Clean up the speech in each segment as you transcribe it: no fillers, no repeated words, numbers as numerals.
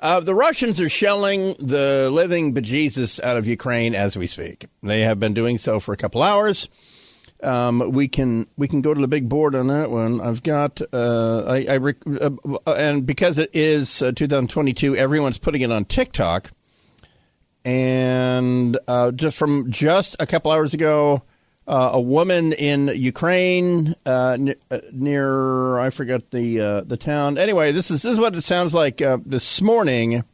The Russians are shelling the living bejesus out of Ukraine as we speak. They have been doing so for a couple hours. We can go to the big board on that one. I've got and because it is 2022, everyone's putting it on TikTok. And just a couple hours ago, a woman in Ukraine near I forgot the town. Anyway, this is what it sounds like this morning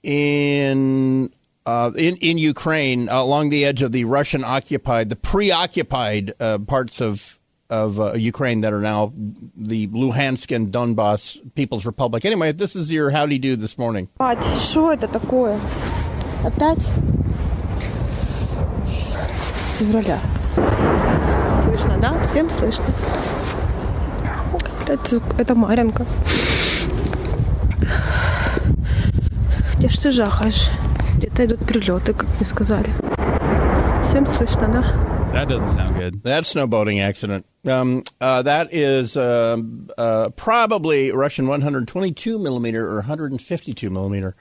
in Ukraine along the edge of the Russian occupied, the preoccupied parts of Ukraine that are now the Luhansk and Donbass People's Republic. Anyway, this is your howdy do this morning. Что это такое? Опять? Февраля. Слышно, да? Всем слышно. Это Маренко. Где ж ты жахаешь? Где-то идут прилеты, как мне сказали. Всем слышно, да? That doesn't sound good. That snowboating accident. That is probably Russian 122 millimeter or 152 millimeter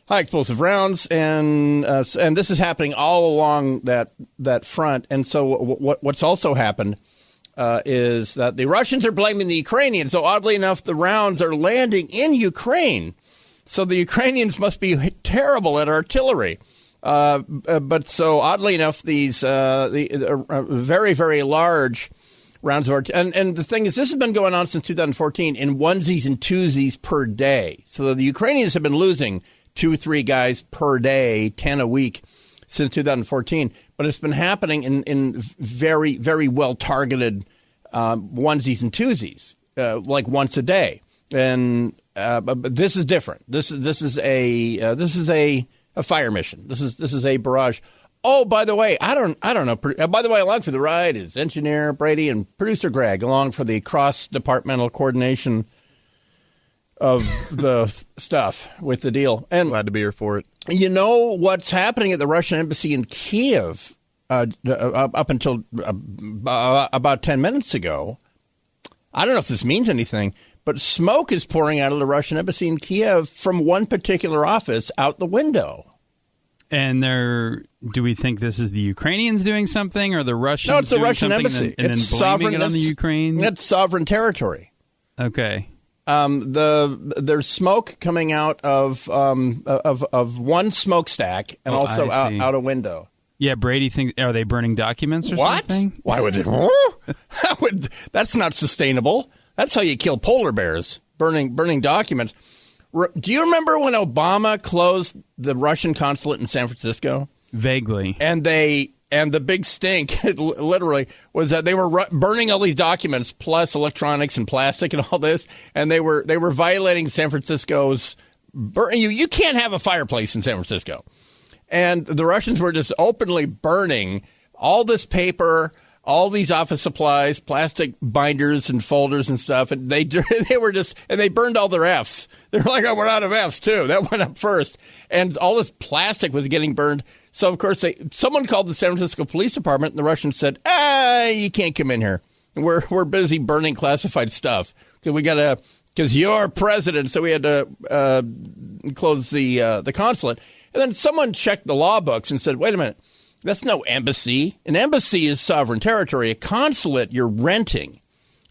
high explosive rounds, and this is happening all along that front. And so what's also happened is that the Russians are blaming the Ukrainians. So oddly enough, the rounds are landing in Ukraine. So the Ukrainians must be terrible at artillery. But so oddly enough, these very, very large rounds of artillery. And the thing is, this has been going on since 2014 in onesies and twosies per day. So the Ukrainians have been losing 2-3 guys per day, 10 a week since 2014. But it's been happening in very, very well targeted onesies and twosies, like once a day. And but this is different. This is a fire mission. This is a barrage. Oh, by the way, I don't know. By the way, along for the ride is engineer Brady and producer Greg, along for the cross-departmental coordination of the stuff with the deal. And glad to be here for it. You know what's happening at the Russian embassy in Kiev up until about 10 minutes ago? I don't know if this means anything, but smoke is pouring out of the Russian embassy in Kiev from one particular office out the window. And do we think this is the Ukrainians doing something, or the Russians? No, it's the doing Russian something embassy. And it's then blaming sovereign. It on the Ukraine. That's sovereign territory. Okay. There's smoke coming out of one smokestack and also out a window. Yeah, Brady thinks, are they burning documents or something? Why would they? That's not sustainable. That's how you kill polar bears, burning documents. Do you remember when Obama closed the Russian consulate in San Francisco? Vaguely. And the big stink, literally, was that they were burning all these documents, plus electronics and plastic and all this, and they were violating San Francisco's. You can't have a fireplace in San Francisco, and the Russians were just openly burning all this paper, all these office supplies, plastic binders and folders and stuff, and they burned all their Fs. They're like, oh, we're out of Fs too. That went up first, and all this plastic was getting burned. So, of course, someone called the San Francisco Police Department, and the Russians said, you can't come in here. We're busy burning classified stuff because you're president, so we had to close the consulate. And then someone checked the law books and said, wait a minute, that's no embassy. An embassy is sovereign territory. A consulate, you're renting.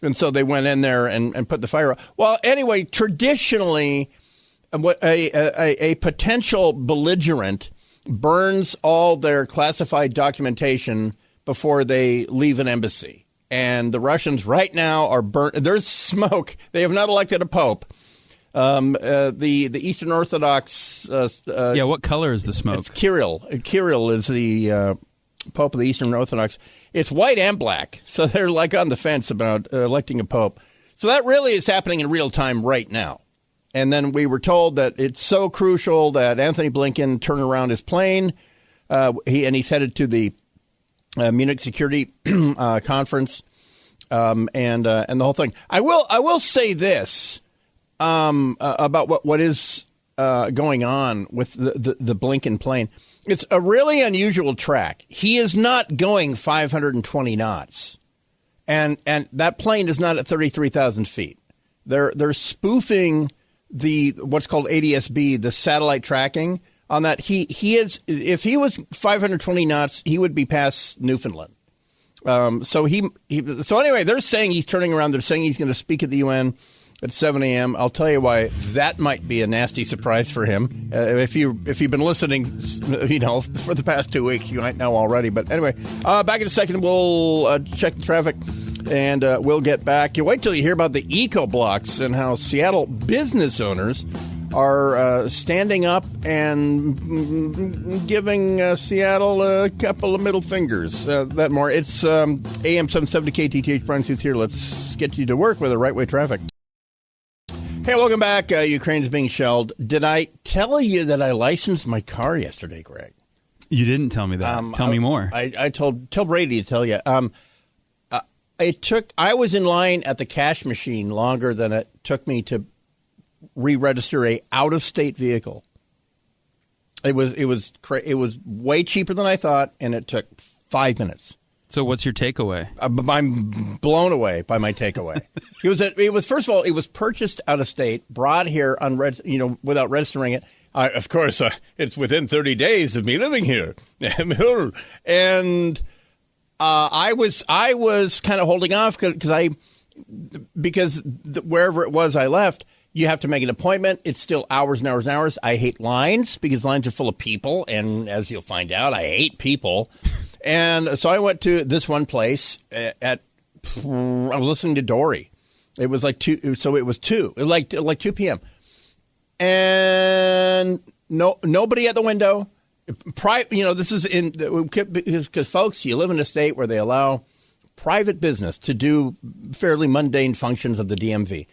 And so they went in there and put the fire out. Well, anyway, traditionally, a potential belligerent burns all their classified documentation before they leave an embassy. And the Russians right now are burnt. There's smoke. They have not elected a pope. The Eastern Orthodox. What color is the smoke? It's Kirill. Kirill is the pope of the Eastern Orthodox. It's white and black. So they're like on the fence about electing a pope. So that really is happening in real time right now. And then we were told that it's so crucial that Anthony Blinken turn around his plane. He's headed to the Munich Security Conference and the whole thing. I will say this about what is going on with the Blinken plane. It's a really unusual track. He is not going 520 knots, and that plane is not at 33,000 feet. They're spoofing the what's called ADS-B, the satellite tracking on that. He is, if he was 520 knots, he would be past Newfoundland. So anyway, they're saying he's turning around. They're saying he's going to speak at the UN at 7 a.m. I'll tell you why that might be a nasty surprise for him. If you've been listening, for the past 2 weeks, you might know already. But anyway, back in a second, we'll check the traffic, and we'll get back. You wait till you hear about the eco blocks and how Seattle business owners are standing up and giving Seattle a couple of middle fingers. That more. It's AM 770 KTTH. Brian Suits here. Let's get you to work with the right way traffic. Hey, welcome back. Ukraine is being shelled. Did I tell you that I licensed my car yesterday, Greg? You didn't tell me that. Tell me more. I told Brady to tell you. I was in line at the cash machine longer than it took me to re-register a out-of-state vehicle. It was way cheaper than I thought, and it took 5 minutes. So what's your takeaway? I'm blown away by my takeaway. It was first of all, it was purchased out of state, brought here without registering it. Of course, it's within 30 days of me living here, and I was kind of holding off because wherever it was I left, you have to make an appointment. It's still hours and hours and hours. I hate lines because lines are full of people, and as you'll find out, I hate people. And so I went to this one place I was listening to Dory. It was like 2, so it was 2, like 2 p.m. And nobody at the window. This is because folks, you live in a state where they allow private business to do fairly mundane functions of the DMV.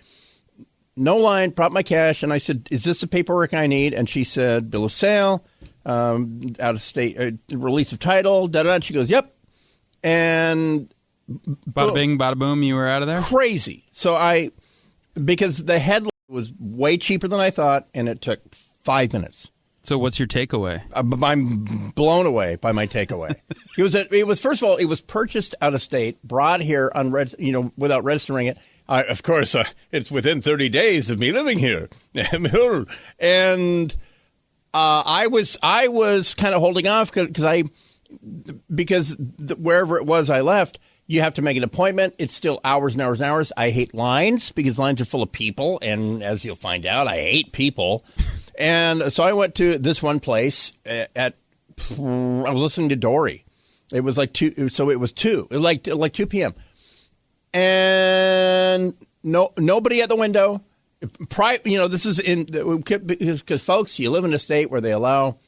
No line, brought my cash, and I said, "Is this the paperwork I need?" And she said, "Bill of sale, out of state, release of title, da da." And she goes, "Yep," and bada bing, bada boom, you were out of there. Crazy. So because the headlight was way cheaper than I thought, and it took 5 minutes. So what's your takeaway? I'm blown away by my takeaway. It was first of all, it was purchased out of state, brought here without registering it. Of course, it's within 30 days of me living here, and I was kind of holding off because wherever it was I left, you have to make an appointment. It's still hours and hours and hours. I hate lines because lines are full of people, and as you'll find out, I hate people. And so I went to this one place I was listening to Dory. It was like 2, so it was 2, like 2 p.m. And nobody at the window. This is because folks, you live in a state where they allow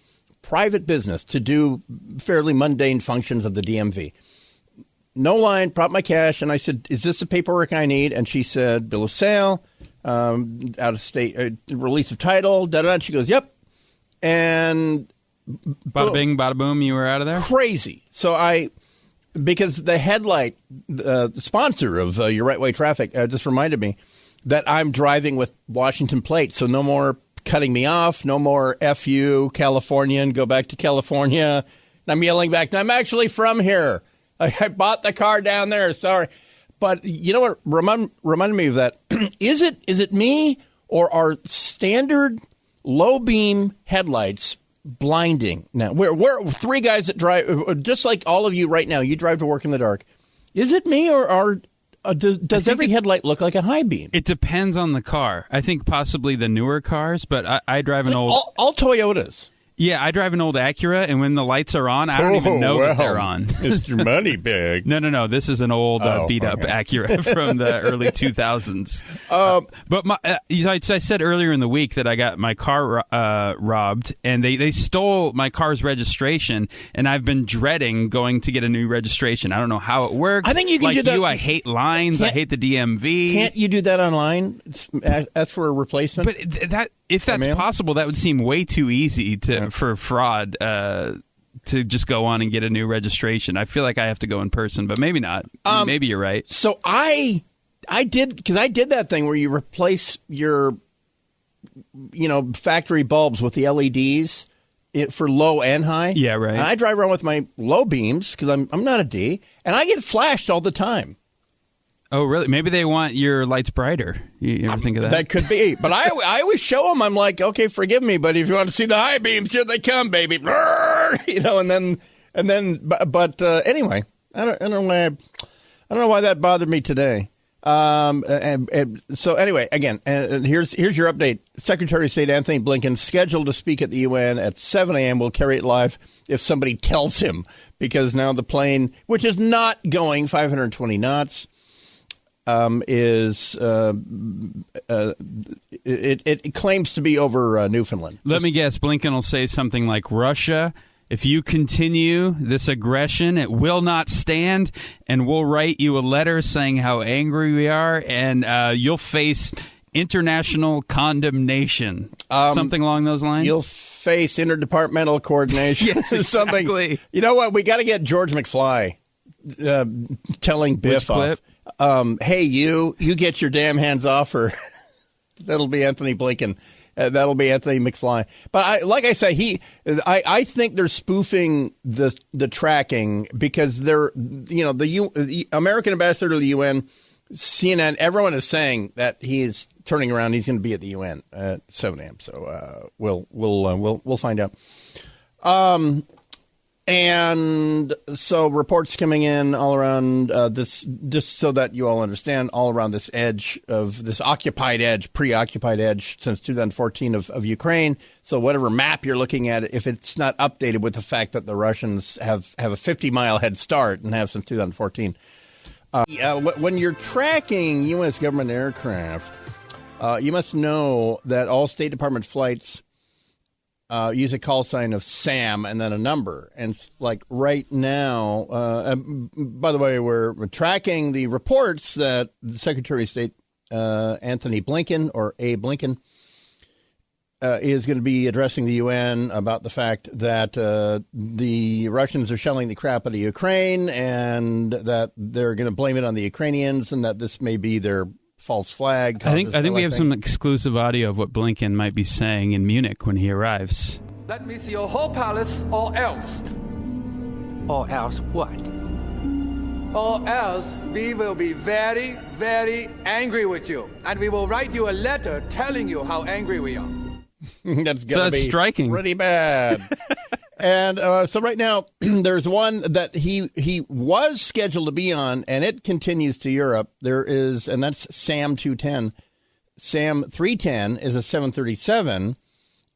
private business to do fairly mundane functions of the DMV. No line, brought my cash, and I said, "Is this the paperwork I need?" And she said, "Bill of sale, out of state, release of title, da da." And she goes, "Yep," and bada bing, bada boom, you were out of there. Crazy. So because the headlight, the sponsor of Your Right Way Traffic, just reminded me that I'm driving with Washington plates, so no more cutting me off, no more F you, Californian, go back to California. And I'm yelling back, "I'm actually from here. I bought the car down there. Sorry." But you know what reminded me of that? Is it me, or are standard low beam headlights blinding now? We're 3 guys that drive, just like all of you right now. You drive to work in the dark. Is it me, or does every headlight look like a high beam? It depends on the car. I think possibly the newer cars, but I drive an old... All Toyotas. Yeah, I drive an old Acura, and when the lights are on, I don't even know that they're on. Mr. Moneybag. No. This is an old beat-up Acura from the early 2000s. But I said earlier in the week that I got my car robbed, and they stole my car's registration, and I've been dreading going to get a new registration. I don't know how it works. I think you can do that. I hate lines. I hate the DMV. Can't you do that online? Ask for a replacement? But if that's possible, that would seem way too easy for fraud to just go on and get a new registration. I feel like I have to go in person, but maybe not. Maybe you're right. So I did that thing where you replace your factory bulbs with the LEDs for low and high. Yeah, right. And I drive around with my low beams because I'm not a D, and I get flashed all the time. Oh, really? Maybe they want your lights brighter. You ever think of that? That could be. But I always show them. I'm like, okay, forgive me, but if you want to see the high beams, here they come, baby. You know, and then, anyway, I don't know why that bothered me today. And so anyway, again, here's your update. Secretary of State Anthony Blinken scheduled to speak at the UN at 7 a.m. We'll carry it live if somebody tells him, because now the plane, which is not going 520 knots, it claims to be over Newfoundland. Let me guess. Blinken will say something like, Russia, if you continue this aggression, it will not stand, and we'll write you a letter saying how angry we are, and you'll face international condemnation. Something along those lines? You'll face interdepartmental coordination. Yes, exactly. Something. You know what? We got to get George McFly telling Biff off. Hey, you get your damn hands off her. That'll be Anthony Blinken. That'll be Anthony McFly. But like I say, I think they're spoofing the tracking, because they're, the American ambassador to the UN, CNN, everyone is saying that he is turning around. He's going to be at the UN at 7 a.m. So we'll find out. And so reports coming in all around this, just so that you all understand, all around this edge of this preoccupied edge since 2014 of Ukraine. So whatever map you're looking at, if it's not updated with the fact that the Russians have a 50-mile head start and have since 2014. When you're tracking U.S. government aircraft, you must know that all State Department flights use a call sign of SAM and then a number. And like right now, by the way, we're tracking the reports that the Secretary of State, Anthony Blinken, or A. Blinken, is going to be addressing the UN about the fact that the Russians are shelling the crap out of Ukraine, and that they're going to blame it on the Ukrainians, and that this may be their false flag. I think we have some exclusive audio of what Blinken might be saying in Munich when he arrives. Let me see your whole palace, or else. Or else what? Or else we will be very, very angry with you. And we will write you a letter telling you how angry we are. That's going to be striking. Pretty bad. And so right now, there's one that he was scheduled to be on, and it continues to Europe. There is, and that's SAM 210. SAM 310 is a 737,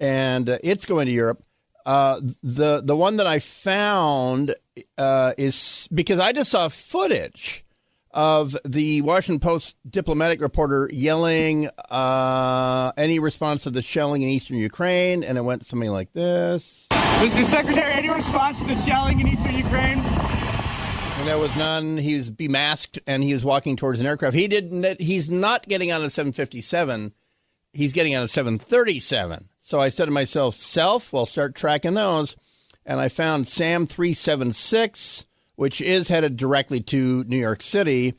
and it's going to Europe. The one that I found is, because I just saw footage of the Washington Post diplomatic reporter yelling any response to the shelling in eastern Ukraine, and it went something like this. Mr. Secretary, any response to the shelling in eastern Ukraine? And there was none. He was bemasked, and he was walking towards an aircraft. He's not getting on a 757. He's getting on a 737. So I said to myself, well, start tracking those. And I found SAM 376, which is headed directly to New York City.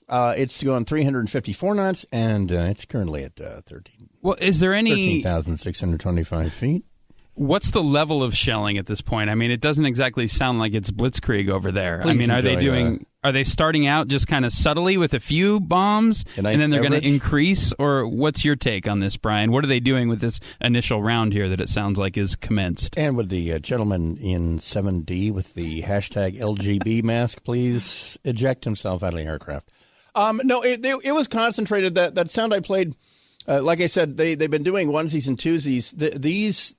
It's going 354 knots, and it's currently at 13. Well, is there any 13,625 feet? What's the level of shelling at this point? I mean, it doesn't exactly sound like it's blitzkrieg over there. Please, I mean, are they starting out just kind of subtly with a few bombs, and then they're going to increase? Or what's your take on this, Brian? What are they doing with this initial round here that it sounds like is commenced? And would the gentleman in 7D with the hashtag LGB mask please eject himself out of the aircraft? No, it was concentrated. That sound I played, like I said, they've been doing onesies and twosies. These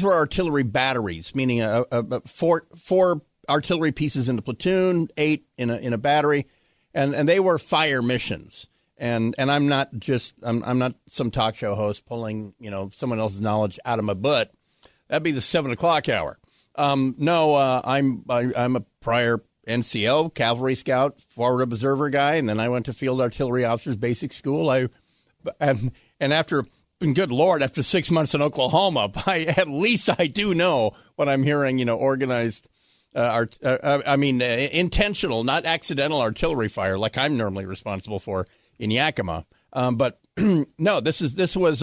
were artillery batteries, meaning four artillery pieces in a platoon, 8 in a battery, and they were fire missions. And I'm not some talk show host pulling someone else's knowledge out of my butt. That'd be the 7 o'clock hour. No, I'm a prior NCO, cavalry scout, forward observer guy, and then I went to field artillery officers basic school. And after, good Lord, after 6 months in Oklahoma, at least I do know what I'm hearing. Organized, intentional, not accidental artillery fire like I'm normally responsible for in Yakima. But no, this was.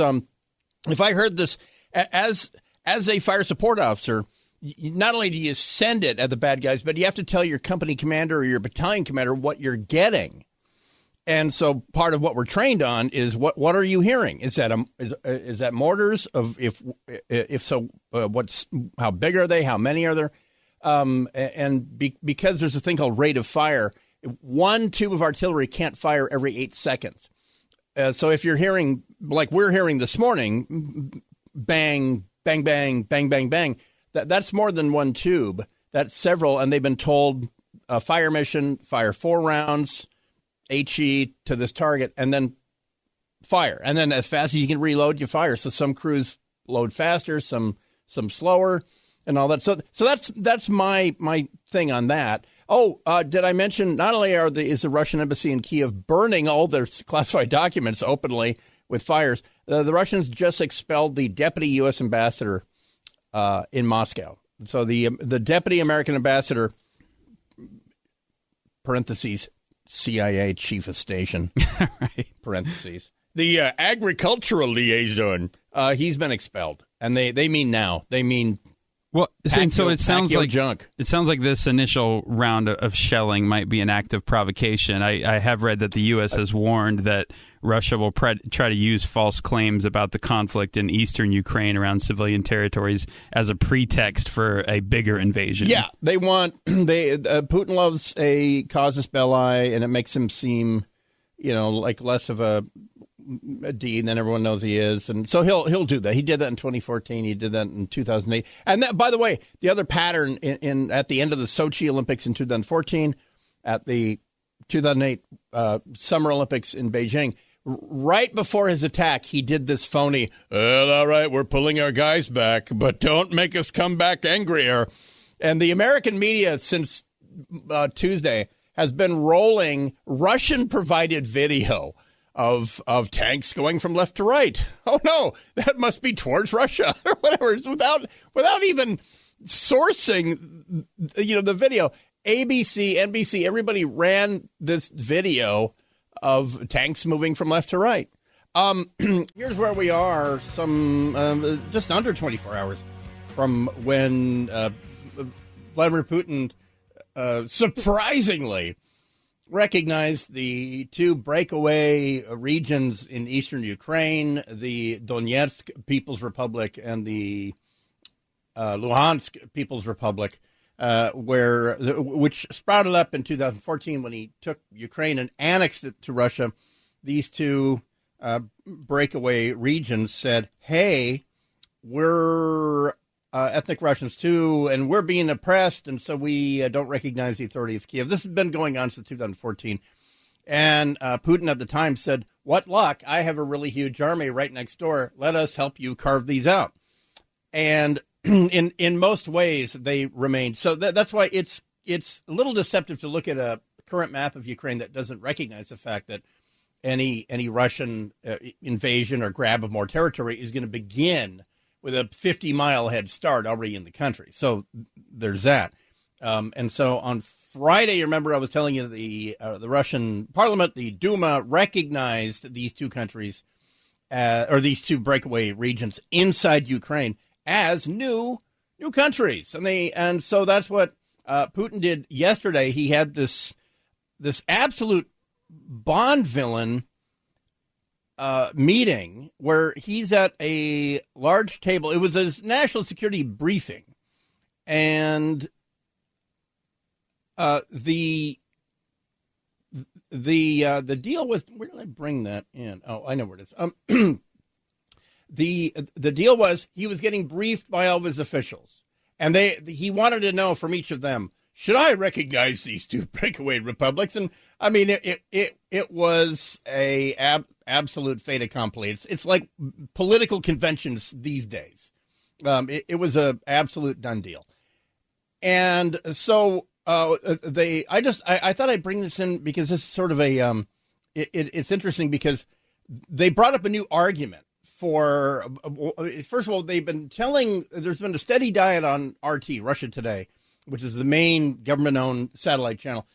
If I heard this as a fire support officer, not only do you send it at the bad guys, but you have to tell your company commander or your battalion commander what you're getting. And so part of what we're trained on is what are you hearing? Is that mortars? If so, how big are they? How many are there? Because there's a thing called rate of fire, one tube of artillery can't fire every 8 seconds. So if you're hearing, like we're hearing this morning, bang, bang, bang, bang, bang, bang, that's more than one tube. That's several, and they've been told fire mission, fire 4 rounds, HE to this target, and then fire. And then as fast as you can reload, you fire. So some crews load faster, some slower, and all that. So that's my thing on that. Oh, did I mention not only is the Russian embassy in Kiev burning all their classified documents openly with fires, the Russians just expelled the deputy U.S. ambassador in Moscow. So the deputy American ambassador, parentheses, CIA chief of station, right. Parentheses, the agricultural liaison, he's been expelled. And they mean now. They mean... Well, so it sounds like junk. It sounds like this initial round of shelling might be an act of provocation. I have read that the U.S. has warned that Russia will try to use false claims about the conflict in eastern Ukraine around civilian territories as a pretext for a bigger invasion. Yeah, Putin loves a casus belli, and it makes him seem, like less of a deed than everyone knows he is, and so he'll do that. He did that in 2014. He did that in 2008. And that, by the way, the other pattern at the end of the Sochi Olympics in 2014, at the 2008 Summer Olympics in Beijing, right before his attack, he did this phony, well, all right, we're pulling our guys back, but don't make us come back angrier. And the American media since Tuesday has been rolling Russian-provided video of tanks going from left to right. Oh no, that must be towards Russia or whatever. It's without even sourcing, the video. ABC, NBC, everybody ran this video of tanks moving from left to right. Here's where we are, just under 24 hours from when Vladimir Putin surprisingly recognized the 2 breakaway regions in eastern Ukraine, the Donetsk People's Republic and the Luhansk People's Republic, which sprouted up in 2014 when he took Ukraine and annexed it to Russia. These 2 breakaway regions said, hey, we're ethnic Russians too, and we're being oppressed, and so we don't recognize the authority of Kiev. This has been going on since 2014. And Putin at the time said, what luck, I have a really huge army right next door. Let us help you carve these out. And in most ways, they remained. So that's why it's a little deceptive to look at a current map of Ukraine that doesn't recognize the fact that any Russian invasion or grab of more territory is going to begin with a 50-mile head start already in the country. So there's that. And so on Friday, remember I was telling you the Russian parliament, the Duma, recognized these 2 countries, or these 2 breakaway regions inside Ukraine as new countries. And so that's what Putin did yesterday. He had this absolute Bond villain meeting where he's at a large table. It was a national security briefing, and the deal was, where did I bring that in? Oh, I know where it is. The deal was he was getting briefed by all of his officials, and he wanted to know from each of them, should I recognize these 2 breakaway republics? And I mean, it was a absolute fait accompli. It's like political conventions these days. It was a absolute done deal. And so I thought I'd bring this in because this is sort of a it's interesting because they brought up a new argument for, first of all, there's been a steady diet on RT, Russia Today, which is the main government-owned satellite channel,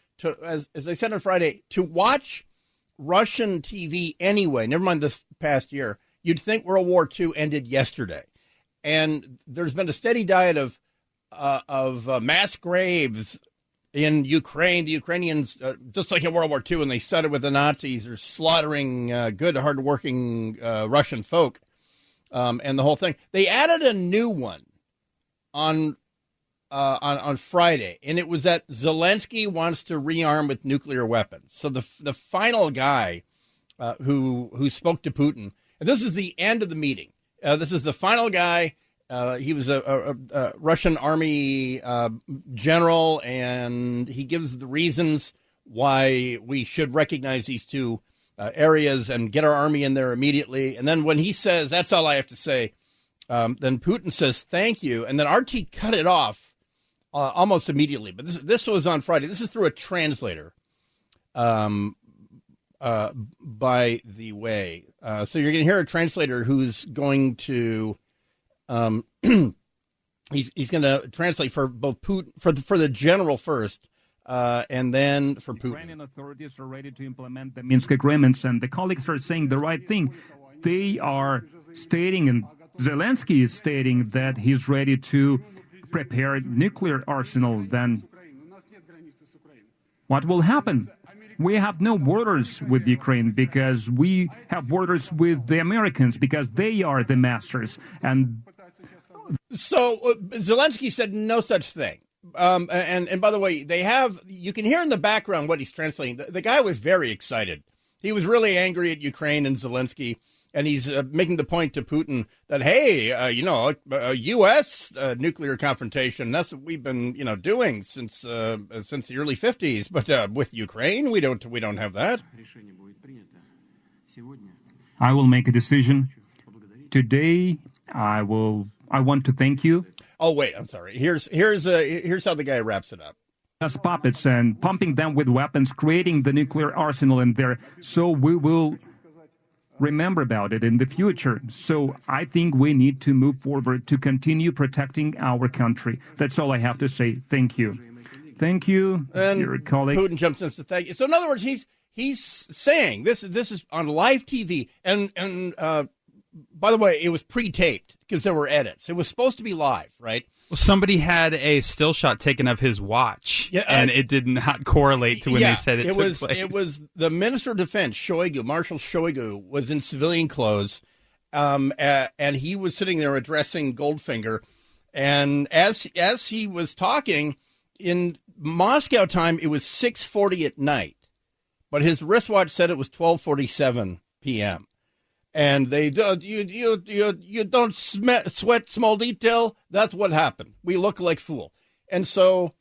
as I said on Friday, to watch Russian TV anyway, never mind this past year, you'd think World War II ended yesterday. And there's been a steady diet of mass graves in Ukraine. The Ukrainians, just like in World War II, when they started with the Nazis, are slaughtering good, hardworking Russian folk and the whole thing. They added a new one on Friday, and it was that Zelensky wants to rearm with nuclear weapons. So the final guy who spoke to Putin, and this is the end of the meeting. This is the final guy. He was a Russian army general, and he gives the reasons why we should recognize these two areas and get our army in there immediately. And then when he says, "That's all I have to say," then Putin says, "Thank you." And then RT cut it off almost immediately. But this was on Friday. This is through a translator, by the way. So you're going to hear a translator who's going to he's going to translate for both Putin, for the general first, and then for Putin. Ukrainian authorities are ready to implement the Minsk agreements, and the colleagues are saying the right thing. They are stating, and Zelensky is stating, that he's ready to prepare a nuclear arsenal. Then what will happen? We have no borders with Ukraine because we have borders with the Americans because they are the masters. And so Zelensky said no such thing. And by the way, you can hear in the background what he's translating. The guy was very excited. He was really angry at Ukraine and Zelensky. And he's making the point to Putin that, hey, a U.S. Nuclear confrontation, that's what we've been, doing since the early 50s. But with Ukraine, we don't have that. I will make a decision. Today, I want to thank you. Oh, wait, I'm sorry. Here's how the guy wraps it up. As puppets and pumping them with weapons, creating the nuclear arsenal in there. So we will remember about it in the future. So I think we need to move forward to continue protecting our country. That's all I have to say. Thank you. Thank you, dear colleague. Putin jumps in to thank you. So in other words, he's saying this is on live TV, and by the way, it was pre-taped because there were edits. It was supposed to be live, right? Well, somebody had a still shot taken of his watch, and it did not correlate to when they said it took place. It was the Minister of Defense, Shoigu, Marshal Shoigu, was in civilian clothes, and he was sitting there addressing Goldfinger. And as he was talking, in Moscow time, it was 6:40 at night, but his wristwatch said it was 12:47 p.m. And they you don't sweat small detail. That's what happened. We look like fool. And so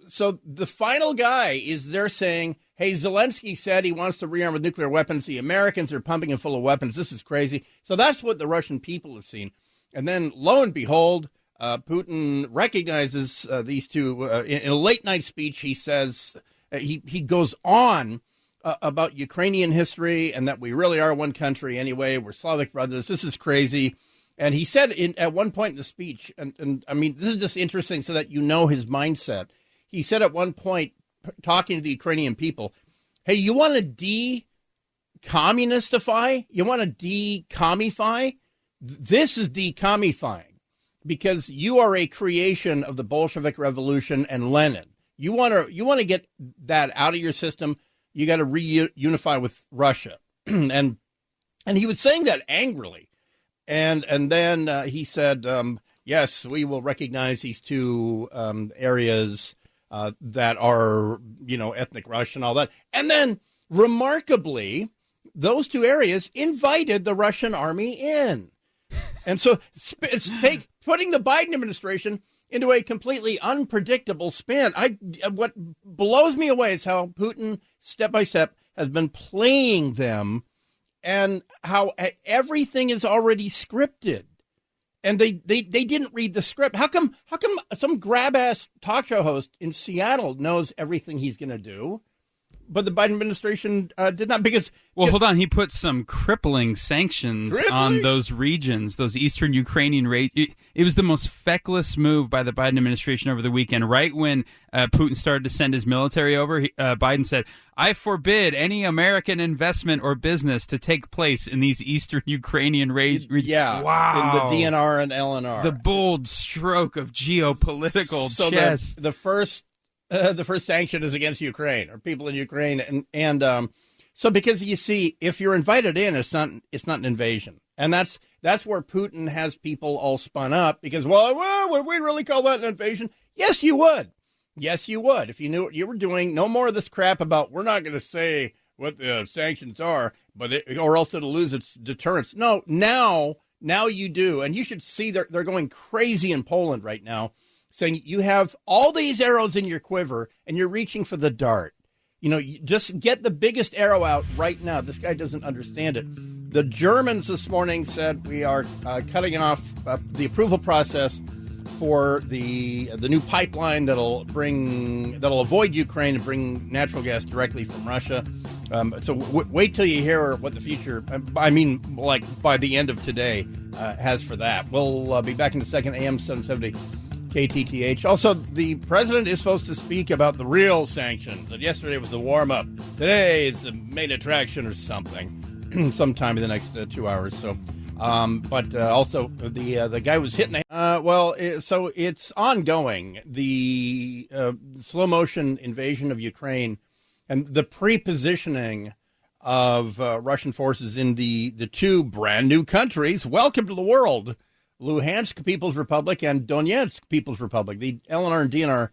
the final guy is there saying, hey, Zelensky said he wants to rearm with nuclear weapons. The Americans are pumping him full of weapons. This is crazy. So that's what the Russian people have seen. And then lo and behold, Putin recognizes these two. In a late night speech, he says he goes on about Ukrainian history and that we really are one country anyway. We're Slavic brothers. This is crazy. And he said at one point in the speech, and I mean, this is just interesting so that you know his mindset. He said at one point, talking to the Ukrainian people, hey, you want to de-communistify? You want to de-commify? This is de-commifying because you are a creation of the Bolshevik Revolution and Lenin. You want to get that out of your system. You got to reunify with Russia. and he was saying that angrily. And then he said, yes, we will recognize these two areas that are, ethnic Russian, all that. And then remarkably, those two areas invited the Russian army in. And so it's putting the Biden administration into a completely unpredictable spin. What blows me away is how Putin, step by step, has been playing them and how everything is already scripted. And they didn't read the script. How come some grab-ass talk show host in Seattle knows everything he's going to do, but the Biden administration did not? Hold on. He put some crippling sanctions on those regions, those eastern Ukrainian regions. It was the most feckless move by the Biden administration over the weekend. Right when Putin started to send his military over, Biden said, I forbid any American investment or business to take place in these eastern Ukrainian regions. Yeah, wow. In the DNR and LNR. The bold stroke of geopolitical chess. The first the first sanction is against Ukraine or people in Ukraine. And so because you see, if you're invited in, it's not an invasion. And that's where Putin has people all spun up because, well, would we really call that an invasion? Yes, you would. Yes, you would. If you knew what you were doing, no more of this crap about we're not going to say what the sanctions are, or else it'll lose its deterrence. No, now you do. And you should see they're going crazy in Poland right now, saying you have all these arrows in your quiver and you're reaching for the dart. You just get the biggest arrow out right now. This guy doesn't understand it. The Germans this morning said we are cutting off the approval process for the new pipeline that'll avoid Ukraine and bring natural gas directly from Russia. So wait till you hear what the future, like by the end of today, has for that. We'll be back in a second. AM 770 KTTH. Also, the president is supposed to speak about the real sanctions. That yesterday was the warm-up. Today is the main attraction or something, sometime in the next 2 hours. So, but also the guy was hitting. So it's ongoing. The slow motion invasion of Ukraine and the pre-positioning of Russian forces in the two brand new countries. Welcome to the world. Luhansk People's Republic and Donetsk People's Republic, the LNR and DNR,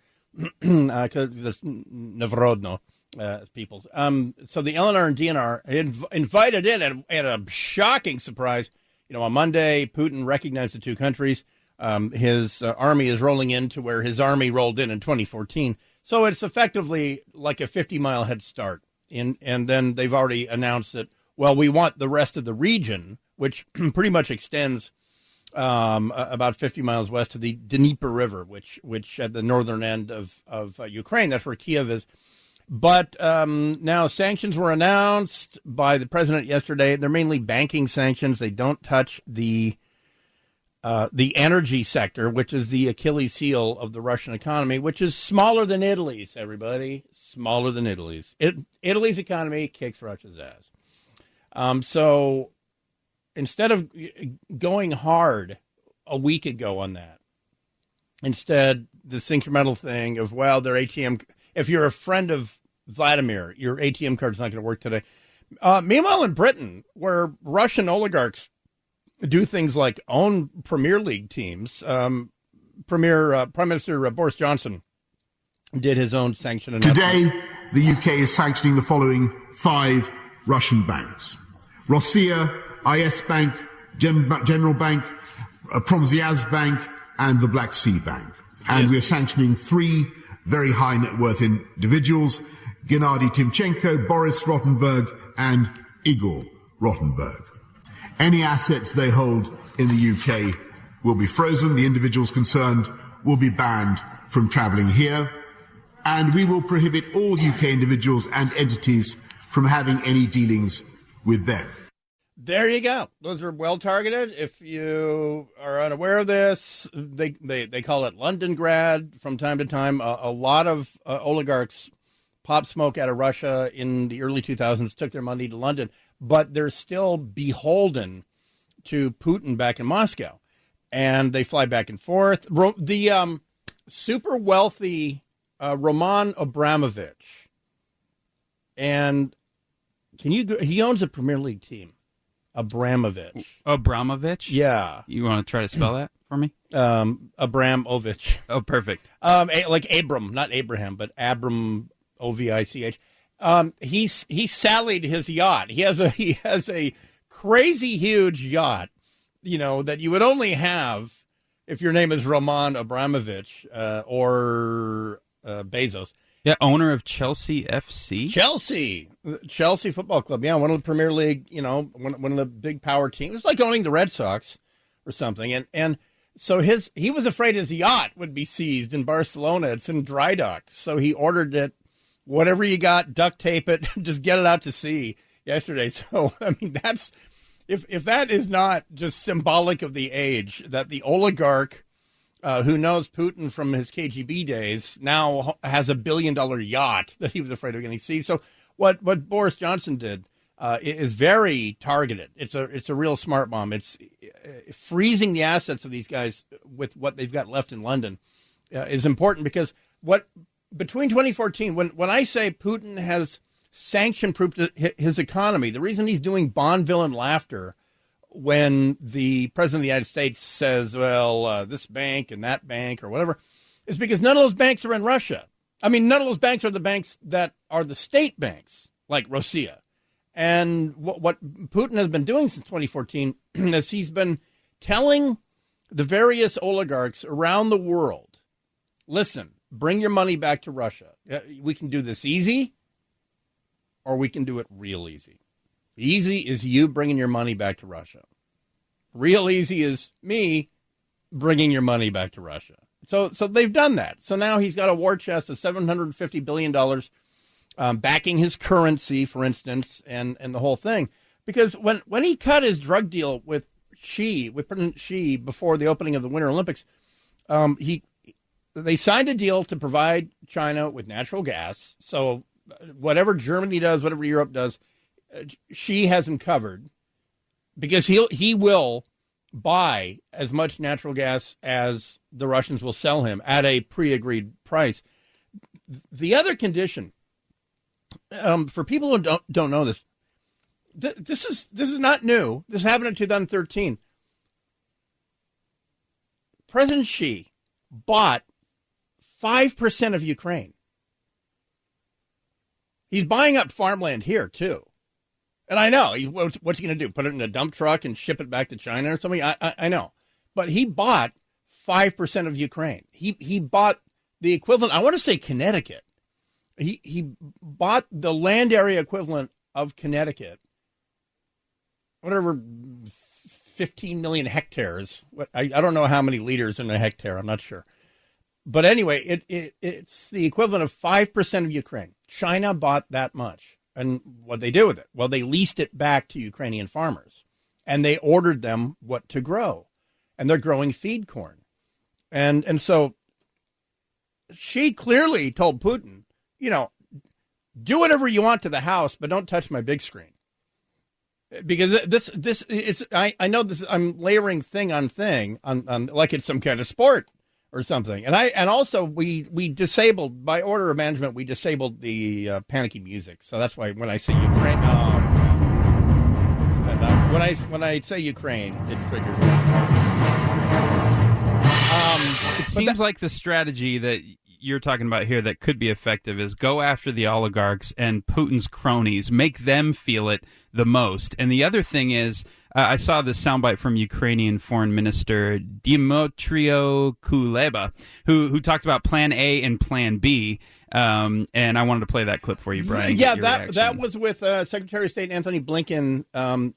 Novrodno peoples. So the LNR and DNR invited in at a shocking surprise. On Monday, Putin recognized the two countries. His army is rolling in to where his army rolled in 2014. So it's effectively like a 50-mile head start. And then they've already announced that, well, we want the rest of the region, which pretty much extends about 50 miles west of the Dnieper River, which at the northern end of Ukraine. That's where Kiev is. But now sanctions were announced by the president yesterday. They're mainly banking sanctions. They don't touch the energy sector, which is the Achilles heel of the Russian economy, which is smaller than Italy's, everybody. Smaller than Italy's. Italy's economy kicks Russia's ass. So instead of going hard a week ago on that, instead, this incremental thing of, well, their ATM, if you're a friend of Vladimir, your ATM card's not going to work today. Meanwhile, in Britain, where Russian oligarchs do things like own Premier League teams, Prime Minister Boris Johnson did his own sanction announcement. Today, the UK is sanctioning the following 5 Russian banks: Rossiya, IS Bank, General Bank, Promzyaz Bank, and the Black Sea Bank. And we are sanctioning 3 very high net worth individuals: Gennady Timchenko, Boris Rottenberg, and Igor Rottenberg. Any assets they hold in the UK will be frozen. The individuals concerned will be banned from travelling here. And we will prohibit all UK individuals and entities from having any dealings with them. There you go. Those are well targeted. If you are unaware of this, they call it Londongrad from time to time. A lot of oligarchs pop smoke out of Russia in the early 2000s, took their money to London, but they're still beholden to Putin back in Moscow, and they fly back and forth. The super wealthy Roman Abramovich, and he owns a Premier League team. Abramovich? Yeah. You want to try to spell that for me? Abramovich. Oh, perfect. Like Abram, not Abraham, but Abram, O-V-I-C-H. He sallied his yacht. He has a crazy huge yacht, that you would only have if your name is Roman Abramovich or Bezos. Yeah, owner of Chelsea FC. Chelsea Football Club. Yeah, one of the Premier League, one of the big power teams. It's like owning the Red Sox or something. And so he was afraid his yacht would be seized in Barcelona. It's in dry dock. So he ordered it, whatever you got, duct tape it, just get it out to sea yesterday. So, I mean, that's, if that is not just symbolic of the age, that the oligarch who knows Putin from his KGB days now has $1 billion yacht that he was afraid of getting seized. So what Boris Johnson did is very targeted. It's a real smart bomb. It's freezing the assets of these guys with what they've got left in London is important, because what between 2014, when I say Putin has sanction-proofed his economy, the reason he's doing Bonneville and laughter when the president of the United States says, well, this bank and that bank or whatever, is because none of those banks are in Russia. I mean, none of those banks are the banks that are the state banks, like Russia. And what Putin has been doing since 2014 is he's been telling the various oligarchs around the world, listen, bring your money back to Russia. We can do this easy, or we can do it real easy. Easy is you bringing your money back to Russia. Real easy is me bringing your money back to Russia. So they've done that. So now he's got a war chest of $750 billion backing his currency, for instance, and the whole thing. Because when he cut his drug deal with President Xi before the opening of the Winter Olympics, they signed a deal to provide China with natural gas. So whatever Germany does, whatever Europe does, Xi has him covered because he will buy as much natural gas as the Russians will sell him at a pre-agreed price. The other condition, for people who don't know this, this is not new. This happened in 2013. President Xi bought 5% of Ukraine. He's buying up farmland here, too. And I know, what's he going to do? Put it in a dump truck and ship it back to China or something? I know. But he bought 5% of Ukraine. He bought the equivalent, I want to say Connecticut. He bought the land area equivalent of Connecticut, whatever, 15 million hectares. I don't know how many liters in a hectare. I'm not sure. But anyway, it's the equivalent of 5% of Ukraine. China bought that much. And what they do with it? Well, they leased it back to Ukrainian farmers, and they ordered them what to grow, and they're growing feed corn. And so she clearly told Putin, do whatever you want to the house, but don't touch my big screen. Because I know this, I'm layering thing on thing on like it's some kind of sport or something. And also we disabled, by order of management, we disabled the panicky music. So that's why when I say Ukraine, when I say Ukraine, it triggers. It seems like the strategy that you're talking about here that could be effective is go after the oligarchs and Putin's cronies, make them feel it the most. And the other thing is, I saw this soundbite from Ukrainian Foreign Minister Dmytro Kuleba, who talked about Plan A and Plan B, and I wanted to play that clip for you, Brian. Yeah, that was with Secretary of State Anthony Blinken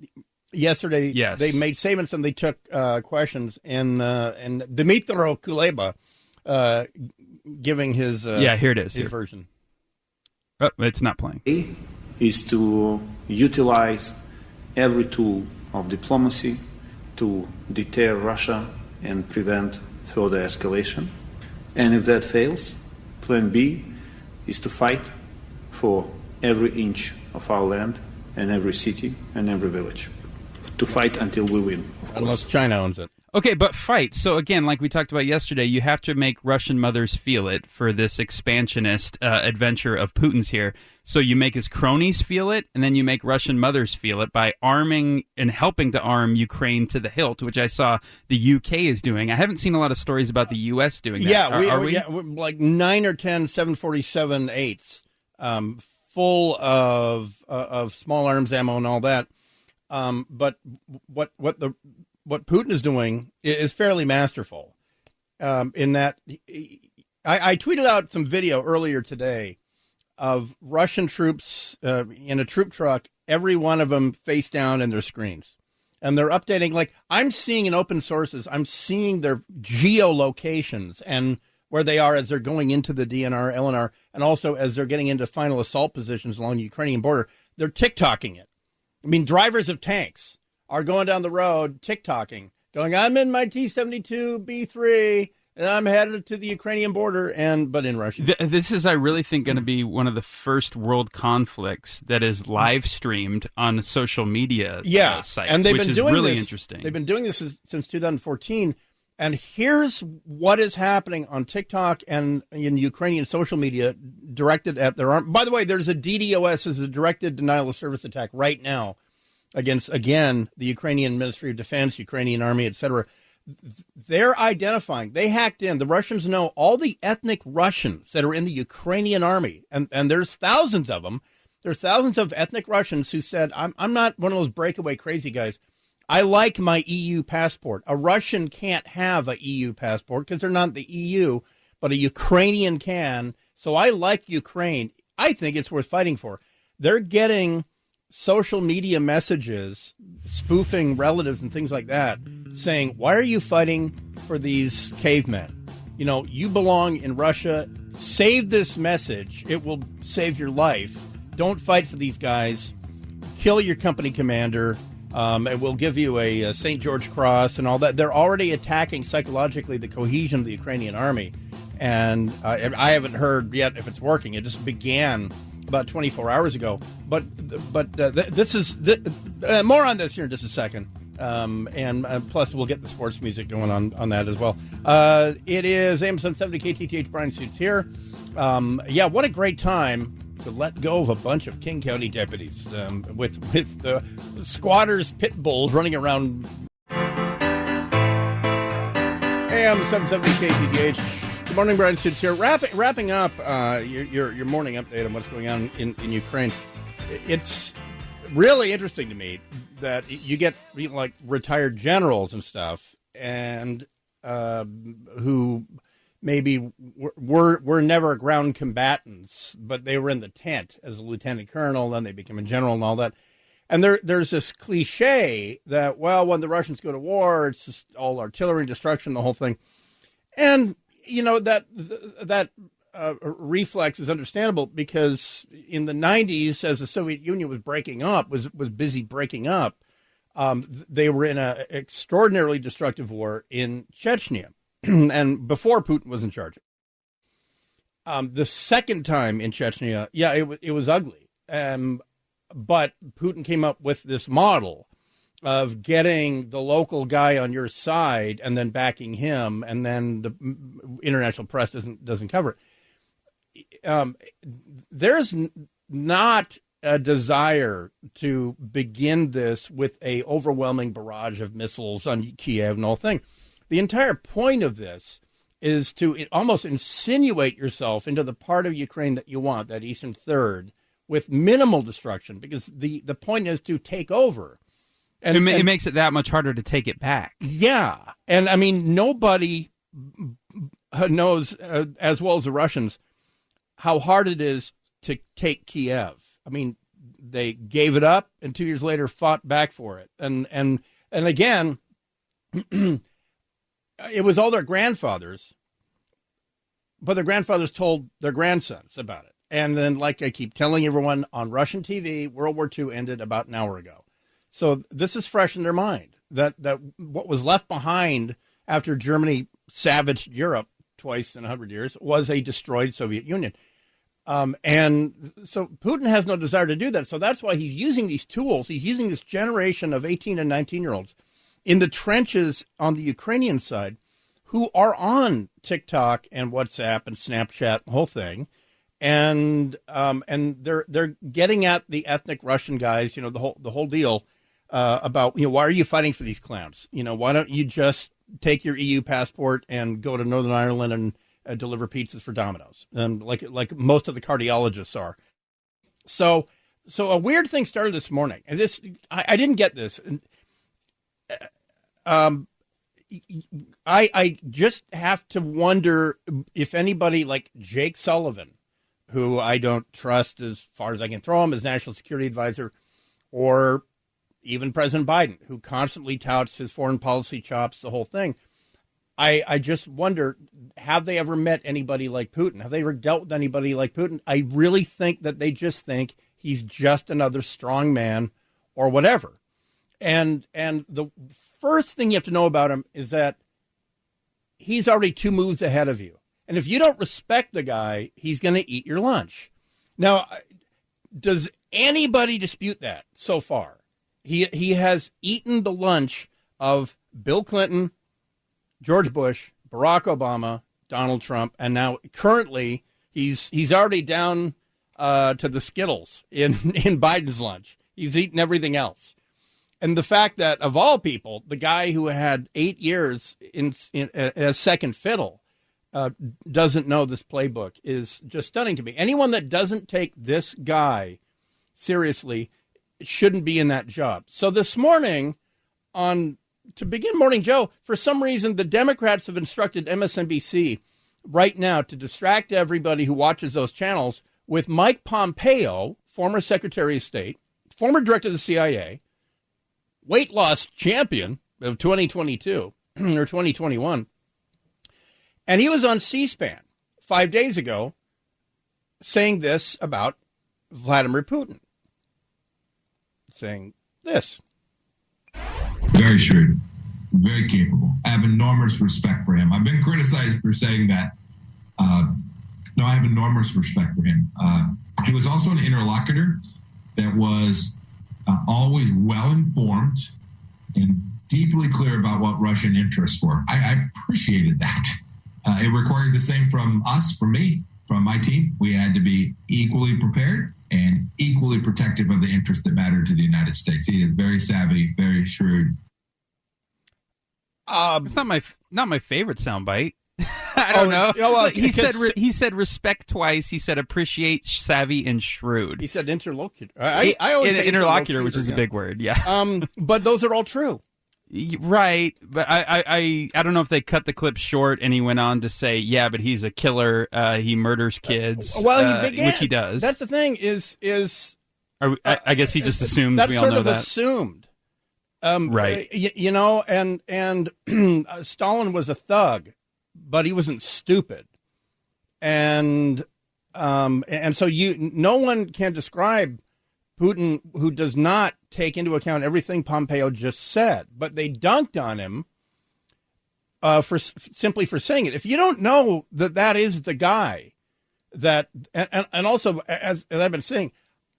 yesterday. Yes. They made statements and they took questions, and Dmytro Kuleba giving his here it is, his version. Oh, it's not playing. A is to utilize every tool of diplomacy to deter Russia and prevent further escalation. And if that fails, Plan B is to fight for every inch of our land and every city and every village. To fight until we win, of course. Unless China owns it. Okay, but fight. So again, like we talked about yesterday, you have to make Russian mothers feel it for this expansionist adventure of Putin's here. So you make his cronies feel it, and then you make Russian mothers feel it by arming and helping to arm Ukraine to the hilt, which I saw the UK is doing. I haven't seen a lot of stories about the US doing that. Yeah, are we? Yeah, like 9 or 10 747-8s full of small arms ammo and all that. But what Putin is doing is fairly masterful in that I tweeted out some video earlier today of Russian troops in a troop truck, every one of them face down in their screens. And they're updating, like I'm seeing in open sources, I'm seeing their geolocations and where they are as they're going into the DNR, LNR, and also as they're getting into final assault positions along the Ukrainian border. They're TikToking it. I mean, drivers of tanks are going down the road, TikToking, going, I'm in my T-72 B3, and I'm headed to the Ukrainian border, but in Russia. This is, I really think, going to be one of the first world conflicts that is live streamed on social media sites, and they've which been is doing really this, interesting. They've been doing this since 2014, And here's what is happening on TikTok and in Ukrainian social media directed at their arm. By the way, there's a DDoS, is a directed denial of service attack right now against, again, the Ukrainian Ministry of Defense, Ukrainian Army, etc. They're identifying, they hacked in. The Russians know all the ethnic Russians that are in the Ukrainian Army, and there's thousands of them. There's thousands of ethnic Russians who said, I'm not one of those breakaway crazy guys. I like my EU passport. A Russian can't have a EU passport because they're not the EU, but a Ukrainian can. So I like Ukraine. I think it's worth fighting for. They're getting social media messages, spoofing relatives and things like that, saying, why are you fighting for these cavemen? You know, you belong in Russia. Save this message. It will save your life. Don't fight for these guys. Kill your company commander. And we'll give you a St. George Cross and all that. They're already attacking psychologically the cohesion of the Ukrainian army. And I haven't heard yet if it's working. It just began about 24 hours ago. But this is more on this here in just a second. And plus, we'll get the sports music going on that as well. It is AM 770 KTTH. Brian Suits here. Yeah, what a great time to let go of a bunch of King County deputies with the squatters, pit bulls running around. AM 770 KTTH. Good morning, Brian Suits here. Wrapping up your morning update on what's going on in Ukraine. It's really interesting to me that you get like retired generals and stuff, and who maybe were never ground combatants, but they were in the tent as a lieutenant colonel, then they became a general and all that. And there's this cliche that, well, when the Russians go to war, it's just all artillery and destruction, the whole thing. And, you know, that reflex is understandable because in the 90s, as the Soviet Union was breaking up, was busy breaking up, they were in an extraordinarily destructive war in Chechnya. And before Putin was in charge. The second time in Chechnya, yeah, it was ugly. But Putin came up with this model of getting the local guy on your side and then backing him, and then the international press doesn't cover it. There's not a desire to begin this with a overwhelming barrage of missiles on Kiev and the whole thing. The entire point of this is to almost insinuate yourself into the part of Ukraine that you want, that eastern third, with minimal destruction, because the point is to take over. And it makes it that much harder to take it back. Yeah. And, I mean, nobody knows, as well as the Russians, how hard it is to take Kiev. I mean, they gave it up and 2 years later fought back for it. And again... It was all their grandfathers, but their grandfathers told their grandsons about it. And then, like I keep telling everyone on Russian TV, World War II ended about an hour ago. So this is fresh in their mind, that what was left behind after Germany savaged Europe twice in 100 years was a destroyed Soviet Union. And so Putin has no desire to do that. So that's why he's using these tools. He's using this generation of 18 and 19-year-olds in the trenches on the Ukrainian side, who are on TikTok and WhatsApp and Snapchat, the whole thing, and they're getting at the ethnic Russian guys, you know, the whole deal about, you know, why are you fighting for these clowns? You know, why don't you just take your EU passport and go to Northern Ireland and deliver pizzas for Domino's, like most of the cardiologists are. So a weird thing started this morning, and this I didn't get this. I just have to wonder if anybody like Jake Sullivan, who I don't trust as far as I can throw him as national security advisor, or even President Biden, who constantly touts his foreign policy chops, the whole thing. I just wonder, have they ever met anybody like Putin? Have they ever dealt with anybody like Putin? I really think that they just think he's just another strong man or whatever. And the first thing you have to know about him is that he's already 2 moves ahead of you. And if you don't respect the guy, he's going to eat your lunch. Now, does anybody dispute that so far? He has eaten the lunch of Bill Clinton, George Bush, Barack Obama, Donald Trump, and now currently he's already down to the Skittles in Biden's lunch. He's eaten everything else. And the fact that, of all people, the guy who had 8 years as second fiddle doesn't know this playbook is just stunning to me. Anyone that doesn't take this guy seriously shouldn't be in that job. So this morning, to begin Morning Joe, for some reason, the Democrats have instructed MSNBC right now to distract everybody who watches those channels with Mike Pompeo, former Secretary of State, former director of the CIA, weight loss champion of 2022 or 2021. And he was on C-SPAN 5 days ago saying this about Vladimir Putin. Saying this. Very shrewd, very capable. I have enormous respect for him. I've been criticized for saying that. No, I have enormous respect for him. He was also an interlocutor that was always well-informed and deeply clear about what Russian interests were. I appreciated that. It required the same from us, from me, from my team. We had to be equally prepared and equally protective of the interests that matter to the United States. He is very savvy, very shrewd. It's not my favorite soundbite. I don't know. Well, he said respect twice. He said appreciate, savvy, and shrewd. He said interlocutor. I always say interlocutor, which is a big word. Yeah. But those are all true. Right, but I don't know if they cut the clip short and he went on to say, yeah, but he's a killer. He murders kids. Well, he began, which he does. That's the thing. I guess he just assumes that's we all sort know of that. Assumed. Right. You know, and Stalin was a thug, but he wasn't stupid, and so no one can describe Putin who does not take into account everything Pompeo just said, but they dunked on him simply for saying it. If you don't know that is the guy that, and also as I've been saying,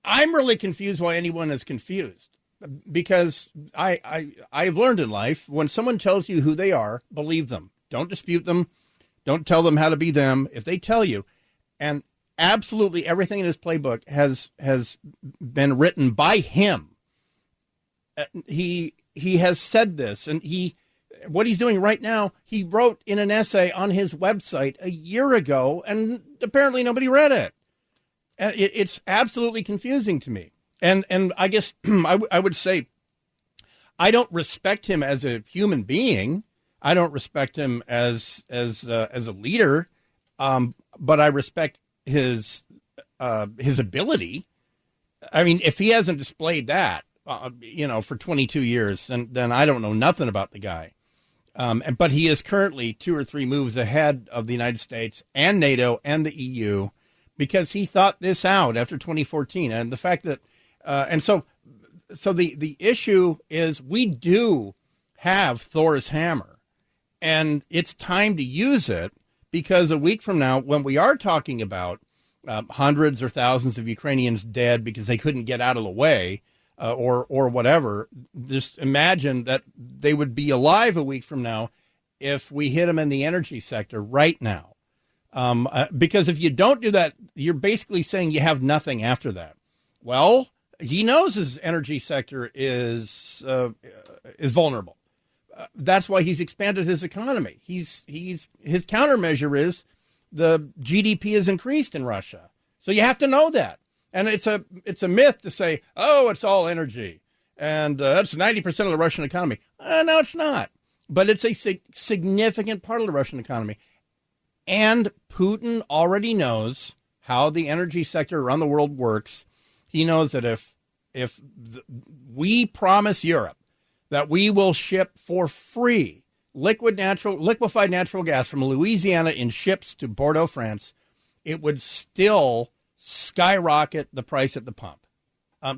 I'm really confused why anyone is confused, because I've learned in life, when someone tells you who they are, believe them. Don't dispute them. Don't tell them how to be them. If they tell you, and absolutely everything in his playbook has been written by him. He has said this, and what he's doing right now, he wrote in an essay on his website a year ago, and apparently nobody read it. It's absolutely confusing to me. And I guess I would say I don't respect him as a human being. I don't respect him as a leader, but I respect his ability. I mean, if he hasn't displayed that, for 22 years, then I don't know nothing about the guy. But he is currently 2 or 3 moves ahead of the United States and NATO and the EU, because he thought this out after 2014. And the fact that, so the issue is, we do have Thor's hammer, and it's time to use it, because a week from now, when we are talking about hundreds or thousands of Ukrainians dead because they couldn't get out of the way, or whatever, just imagine that they would be alive a week from now if we hit them in the energy sector right now. Because if you don't do that, you're basically saying you have nothing after that. Well, he knows his energy sector is vulnerable. That's why he's expanded his economy. His countermeasure is the GDP has increased in Russia. So you have to know that. And it's a myth to say, oh, it's all energy, and that's 90% of the Russian economy. No, it's not. But it's a significant part of the Russian economy. And Putin already knows how the energy sector around the world works. He knows that if we promise Europe that we will ship for free liquefied natural gas from Louisiana in ships to Bordeaux, France, it would still skyrocket the price at the pump.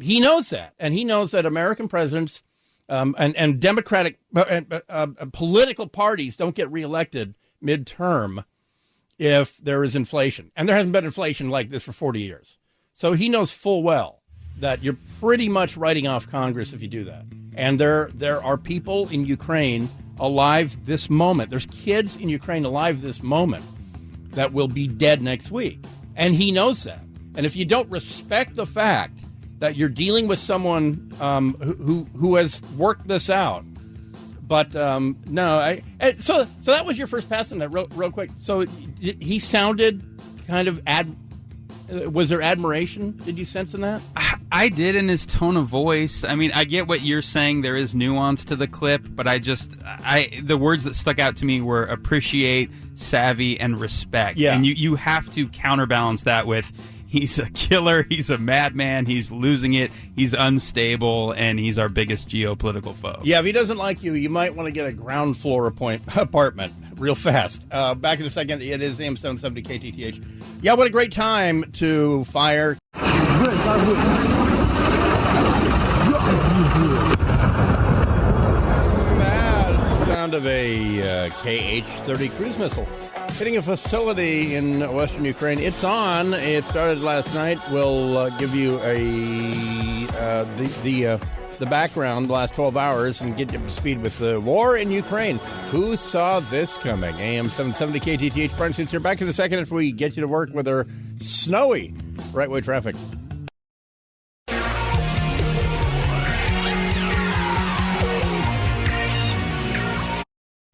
He knows that, and he knows that American presidents and Democratic political parties don't get reelected midterm if there is inflation. And there hasn't been inflation like this for 40 years. So he knows full well that you're pretty much writing off Congress if you do that. And there are people in Ukraine alive this moment. There's kids in Ukraine alive this moment that will be dead next week. And he knows that. And if you don't respect the fact that you're dealing with someone who has worked this out, but so that was your first pass on that, real quick. So he sounded kind of was there admiration? Did you sense in that? I did, in his tone of voice. I mean, I get what you're saying. There is nuance to the clip, but the words that stuck out to me were appreciate, savvy, and respect. Yeah. And you have to counterbalance that with he's a killer, he's a madman, he's losing it, he's unstable, and he's our biggest geopolitical foe. Yeah, if he doesn't like you, you might want to get a ground floor apartment real fast. Back in a second, it is AM 770 KTTH. Yeah, what a great time to fire. That's the sound of a KH-30 cruise missile hitting a facility in western Ukraine. It's on. It started last night. We'll give you the background the last 12 hours and get you up to speed with the war in Ukraine. Who saw this coming? AM 770 KTTH. Brian Suits here. Back in a second if we get you to work with our snowy right-way traffic.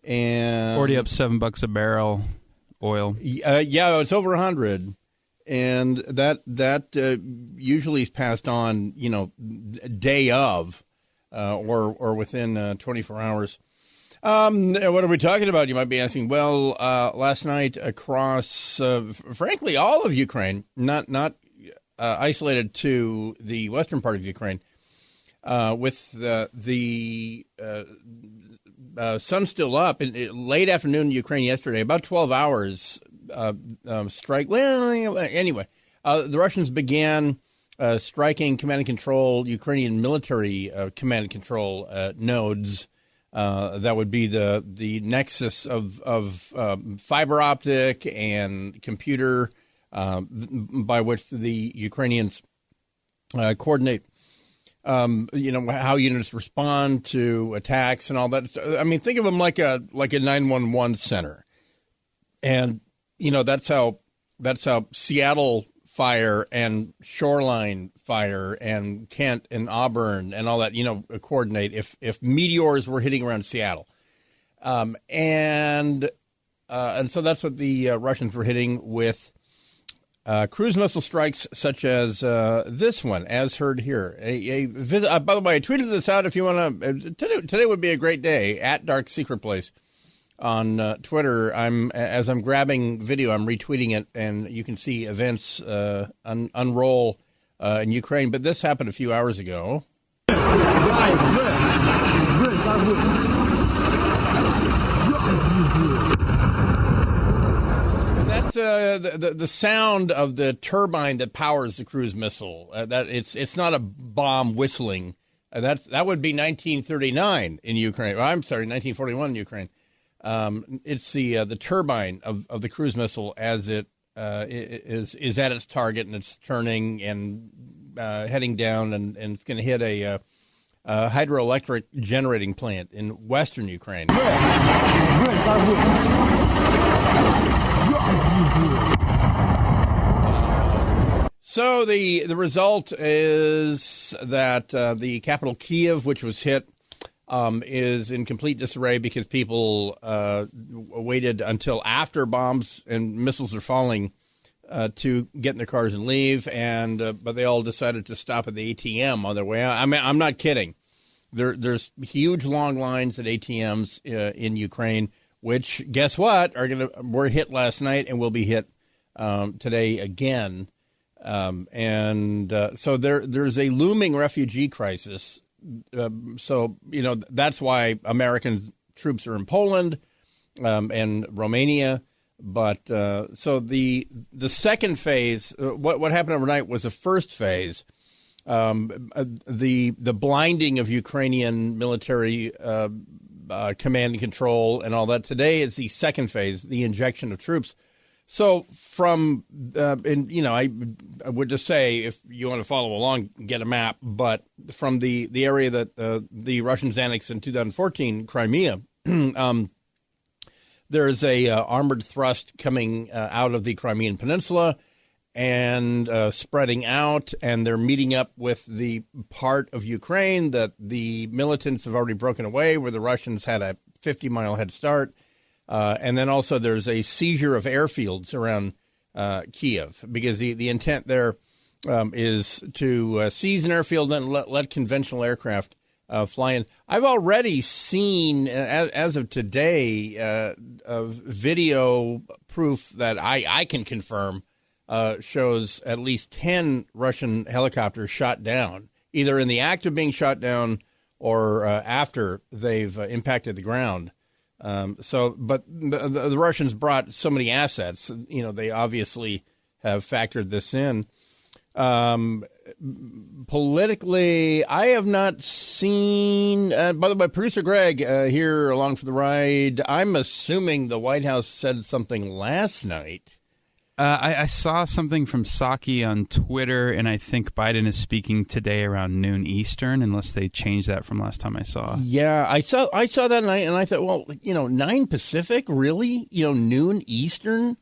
And already up $7 a barrel oil. Yeah, it's over 100. And that usually is passed on, day of, or within 24 hours. What are we talking about? You might be asking. Well, last night across, frankly, all of Ukraine, not isolated to the western part of Ukraine, with the sun still up. Late afternoon in Ukraine yesterday, about 12 hours. Strike. Well, anyway, the Russians began striking command and control, Ukrainian military command and control nodes. That would be the nexus of fiber optic and computer by which the Ukrainians coordinate. How units respond to attacks and all that. I mean, think of them like a 911 center, and that's how Seattle fire and Shoreline fire and Kent and Auburn and all that, coordinate if meteors were hitting around Seattle. And so that's what the Russians were hitting with cruise missile strikes such as this one, as heard here. By the way, I tweeted this out if you want to. Today would be a great day at Dark Secret Place. On Twitter, as I'm grabbing video, I'm retweeting it, and you can see events unroll in Ukraine. But this happened a few hours ago. And that's the sound of the turbine that powers the cruise missile. That it's not a bomb whistling. That would be 1939 in Ukraine. I'm sorry, 1941 in Ukraine. It's the turbine of the cruise missile as it is at its target, and it's turning and heading down, and it's going to hit a hydroelectric generating plant in western Ukraine. So the result is that the capital Kyiv, which was hit, is in complete disarray because people waited until after bombs and missiles are falling to get in their cars and leave, but they all decided to stop at the ATM on their way out. I mean, I'm not kidding. There's huge long lines at ATMs in Ukraine, which, guess what, were hit last night and will be hit today again. So there's a looming refugee crisis. So, that's why American troops are in Poland and Romania. But so the second phase, what happened overnight was the first phase, the blinding of Ukrainian military command and control and all that. Today is the second phase, the injection of troops. So from, I would just say, if you want to follow along, get a map. But from the area that the Russians annexed in 2014, Crimea, There's a armored thrust coming out of the Crimean Peninsula and spreading out, and they're meeting up with the part of Ukraine that the militants have already broken away, where the Russians had a 50-mile head start. And then also there's a seizure of airfields around Kiev, because the intent there is to seize an airfield and let conventional aircraft fly in. I've already seen, as of today, video proof that I can confirm shows at least 10 Russian helicopters shot down, either in the act of being shot down or after they've impacted the ground. But the Russians brought so many assets, they obviously have factored this in. Politically, I have not seen, by the way, producer Greg here along for the ride. I'm assuming the White House said something last night. I saw something from Psaki on Twitter, and I think Biden is speaking today around noon Eastern, unless they changed that from last time I saw. Yeah, I saw that night, and I thought, well, 9 Pacific, really? Noon Eastern?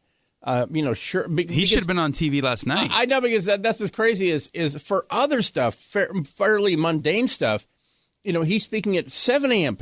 Sure. He should have been on TV last night. I know, because that's as crazy as for other stuff, fairly mundane stuff. He's speaking at 7 a.m.